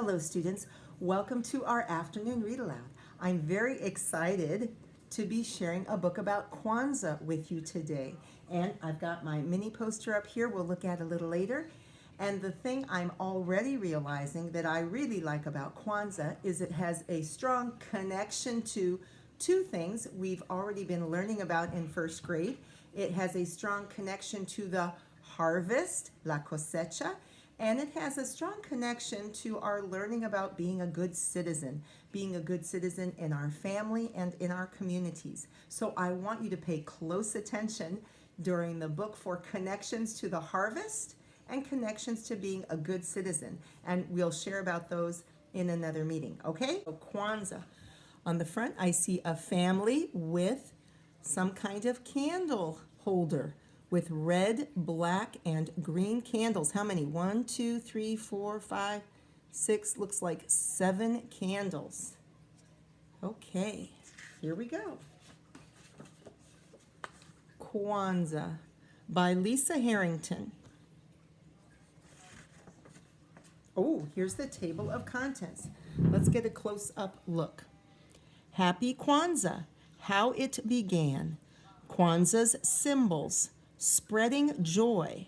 Hello students, welcome to our afternoon read aloud. I'm very excited to be sharing a book about Kwanzaa with you today. And I've got my mini poster up here we'll look at a little later. And the thing I'm already realizing that I really like about Kwanzaa is it has a strong connection to two things we've already been learning about in first grade. It has a strong connection to the harvest, la cosecha, and it has a strong connection to our learning about being a good citizen in our family and in our communities. So I want you to pay close attention during the book for connections to the harvest and connections to being a good citizen. And we'll share about those in another meeting, okay? So Kwanzaa. On the front, I see a family with some kind of candle holder with red, black, and green candles. How many? 1, 2, 3, 4, 5, 6, looks like 7 candles. Okay, here we go. Kwanzaa by Lisa Herrington. Oh, here's the table of contents. Let's get a close-up look. Happy Kwanzaa, how it began. Kwanzaa's symbols. Spreading joy.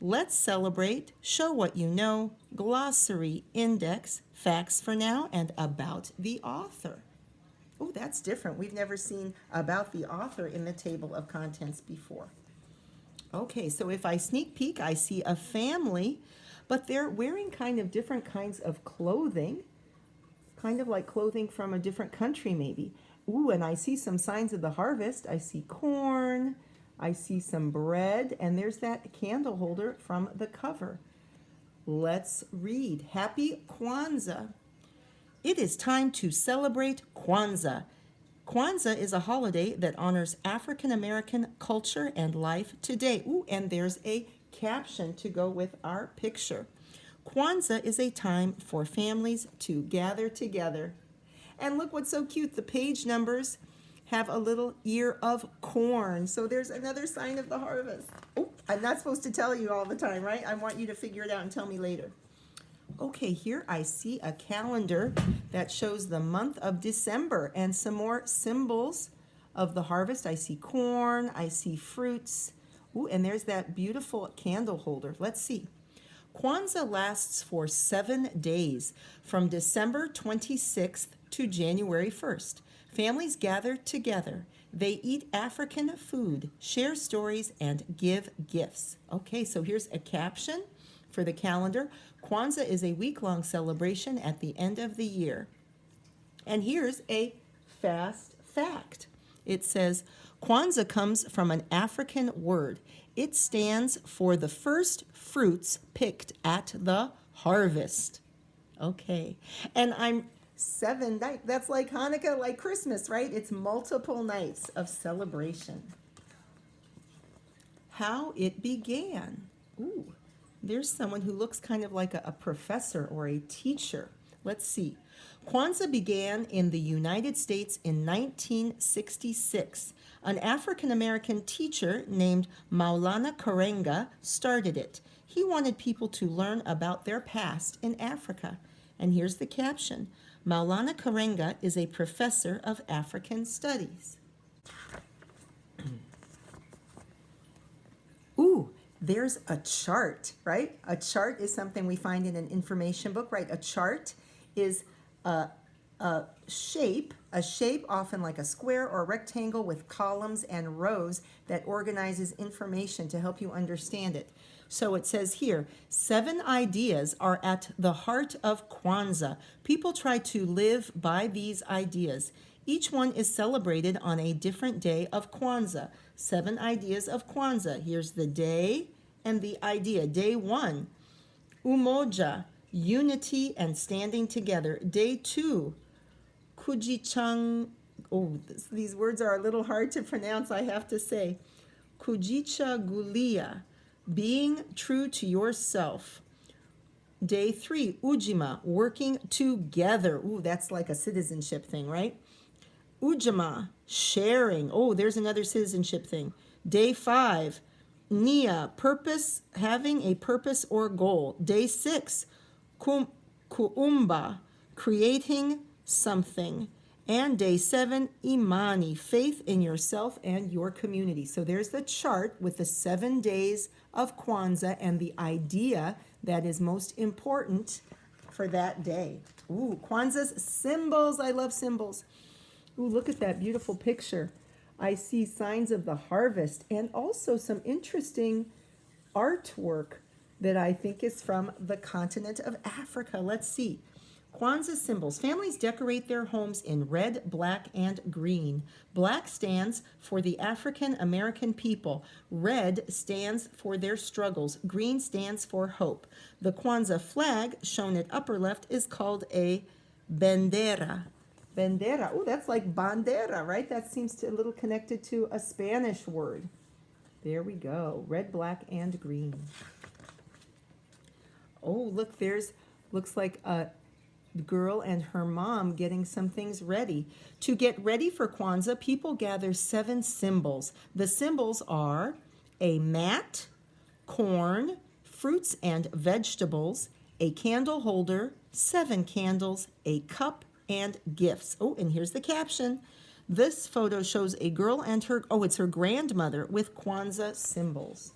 Let's celebrate, show what you know, glossary, index, facts for now, and about the author. Oh, that's different. We've never seen about the author in the table of contents before. Okay, so if I sneak peek, I see a family, but they're wearing kind of different kinds of clothing, kind of like clothing from a different country maybe. Ooh, and I see some signs of the harvest. I see corn. I see some bread, and there's that candle holder from the cover. Let's read. Happy Kwanzaa. It is time to celebrate Kwanzaa. Kwanzaa is a holiday that honors African American culture and life today. Ooh, and there's a caption to go with our picture. Kwanzaa is a time for families to gather together. And look what's so cute, the page numbers have a little ear of corn. So there's another sign of the harvest. Oh, I'm not supposed to tell you all the time, right? I want you to figure it out and tell me later. Okay, here I see a calendar that shows the month of December and some more symbols of the harvest. I see corn, I see fruits. Ooh, and there's that beautiful candle holder. Let's see. Kwanzaa lasts for 7 days, from December 26th to January 1st. Families gather together. They eat African food, share stories, and give gifts. Okay, so here's a caption for the calendar. Kwanzaa is a week-long celebration at the end of the year. And here's a fast fact. It says, Kwanzaa comes from an African word. It stands for the first fruits picked at the harvest. Okay, and I'm 7 nights. That's like Hanukkah, like Christmas, right? It's multiple nights of celebration. How it began. Ooh, there's someone who looks kind of like a professor or a teacher. Let's see. Kwanzaa began in the United States in 1966. An African-American teacher named Maulana Karenga started it. He wanted people to learn about their past in Africa. And here's the caption. Maulana Karenga is a professor of African studies. Ooh, there's a chart, right? A chart is something we find in an information book, right? A chart is a shape often like a square or a rectangle with columns and rows that organizes information to help you understand it. So it says here, 7 ideas are at the heart of Kwanzaa. People try to live by these ideas. Each one is celebrated on a different day of Kwanzaa. 7 ideas of Kwanzaa. Here's the day and the idea. Day 1, umoja, unity and standing together. Day 2, kujichang. Oh, these words are a little hard to pronounce, I have to say. Kujichagulia, being true to yourself. Day 3, ujima, working together. Ooh, that's like a citizenship thing, right? Ujima, sharing. Oh, there's another citizenship thing. Day 5, nia, purpose, having a purpose or goal. Day 6, Kuumba, creating something. And day 7, Imani, faith in yourself and your community. So there's the chart with the 7 days of Kwanzaa and the idea that is most important for that day. Ooh, Kwanzaa's symbols. I love symbols. Ooh, look at that beautiful picture. I see signs of the harvest and also some interesting artwork that I think is from the continent of Africa. Let's see. Kwanzaa symbols. Families decorate their homes in red, black, and green. Black stands for the African American people. Red stands for their struggles. Green stands for hope. The Kwanzaa flag, shown at upper left, is called a bandera. Bandera. Oh, that's like bandera, right? That seems a little connected to a Spanish word. There we go. Red, black, and green. Oh, look, looks like a girl and her mom getting some things ready. To get ready for Kwanzaa, people gather 7 symbols. The symbols are a mat, corn, fruits and vegetables, a candle holder, 7 candles, a cup, and gifts. Oh, and here's the caption. This photo shows a girl and it's her grandmother with Kwanzaa symbols.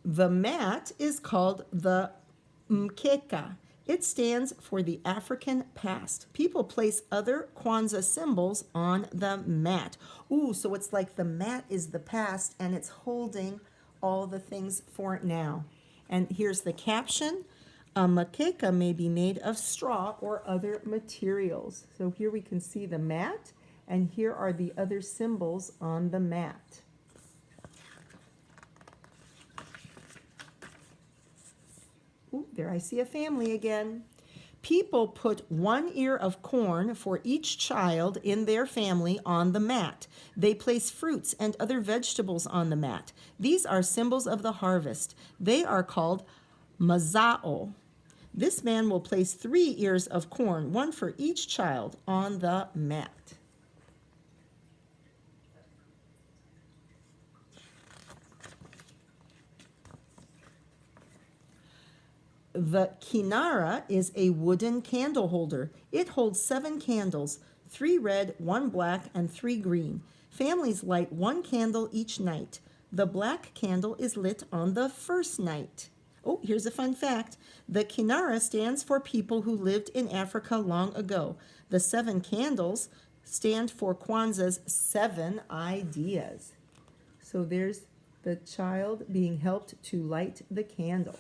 The mat is called the mkeka. It stands for the African past. People place other Kwanzaa symbols on the mat. Ooh, so it's like the mat is the past and it's holding all the things for now. And here's the caption. A mkeka may be made of straw or other materials. So here we can see the mat, and here are the other symbols on the mat. Ooh, there I see a family again. People put 1 ear of corn for each child in their family on the mat. They place fruits and other vegetables on the mat. These are symbols of the harvest. They are called mazao. This man will place 3 ears of corn, 1 for each child, on the mat. The kinara is a wooden candle holder. It holds 7 candles, 3 red, 1 black, and 3 green. Families light 1 candle each night. The black candle is lit on the first night. Oh, here's a fun fact. The kinara stands for people who lived in Africa long ago. The 7 candles stand for Kwanzaa's 7 ideas. So there's the child being helped to light the candle.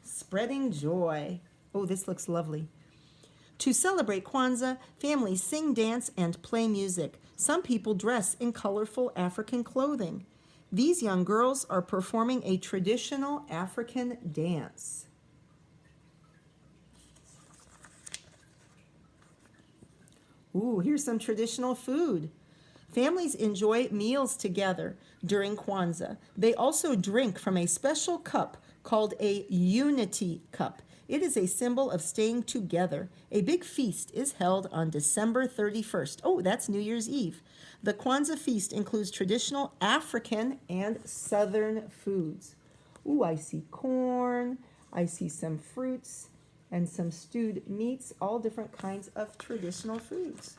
Spreading joy. Oh, this looks lovely. To celebrate Kwanzaa, families sing, dance, and play music. Some people dress in colorful African clothing. These young girls are performing a traditional African dance. Ooh, here's some traditional food. Families enjoy meals together during Kwanzaa. They also drink from a special cup called a unity cup. It is a symbol of staying together. A big feast is held on December 31st. Oh, that's New Year's Eve. The Kwanzaa feast includes traditional African and Southern foods. Ooh, I see corn, I see some fruits, and some stewed meats, all different kinds of traditional foods.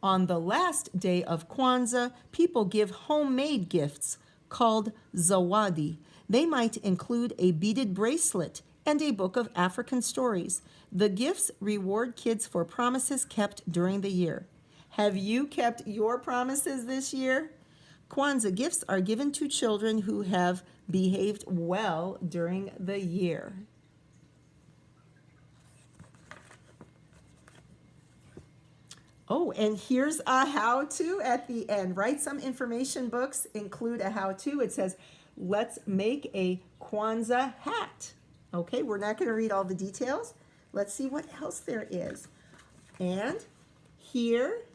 On the last day of Kwanzaa, people give homemade gifts called zawadi. They might include a beaded bracelet and a book of African stories. The gifts reward kids for promises kept during the year. Have you kept your promises this year? Kwanzaa gifts are given to children who have behaved well during the year. Oh, and here's a how-to at the end, right? Some information books include a how-to. It says, let's make a Kwanzaa hat. Okay, we're not going to read all the details. Let's see what else there is. And here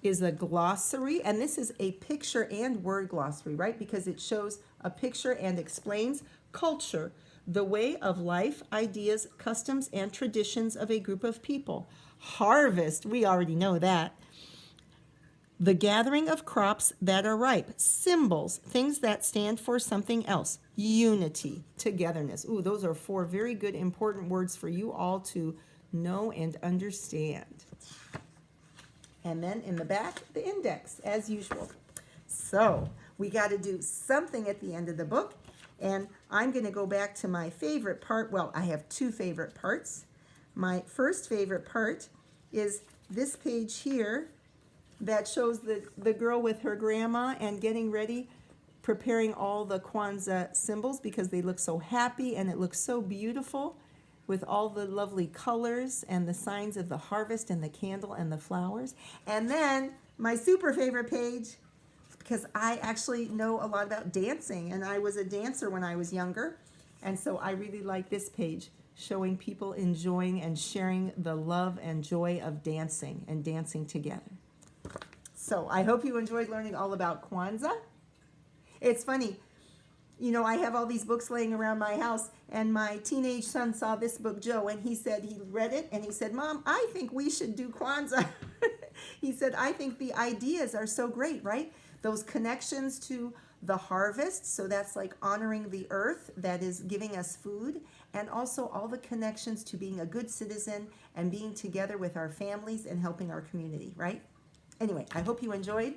is a glossary, and this is a picture and word glossary, right? Because it shows a picture and explains culture, the way of life, ideas, customs, and traditions of a group of people. Harvest, we already know that. The gathering of crops that are ripe. Symbols, things that stand for something else. Unity, togetherness. Ooh, those are 4 very good, important words for you all to know and understand. And then in the back, the index, as usual. So we got to do something at the end of the book. And I'm going to go back to my favorite part. Well, I have 2 favorite parts. My first favorite part is this page here that shows the girl with her grandma and getting ready, preparing all the Kwanzaa symbols because they look so happy and it looks so beautiful with all the lovely colors and the signs of the harvest and the candle and the flowers. And then my super favorite page, because I actually know a lot about dancing and I was a dancer when I was younger. And so I really like this page showing people enjoying and sharing the love and joy of dancing and dancing together. So I hope you enjoyed learning all about Kwanzaa. It's funny, you know, I have all these books laying around my house, and my teenage son saw this book, Joe, and he said he read it, and he said, Mom, I think we should do Kwanzaa. He said, I think the ideas are so great, right? Those connections to the harvest, so that's like honoring the earth that is giving us food, and also all the connections to being a good citizen and being together with our families and helping our community, right? Anyway, I hope you enjoyed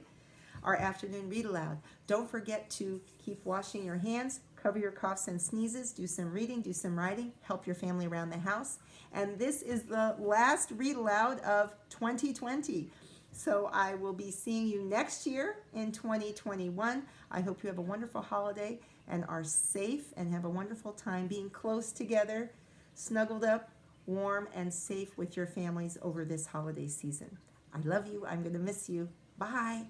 our afternoon read aloud. Don't forget to keep washing your hands, cover your coughs and sneezes, do some reading, do some writing, help your family around the house. And this is the last read aloud of 2020. So I will be seeing you next year in 2021. I hope you have a wonderful holiday and are safe and have a wonderful time being close together, snuggled up, warm, and safe with your families over this holiday season. I love you. I'm going to miss you. Bye.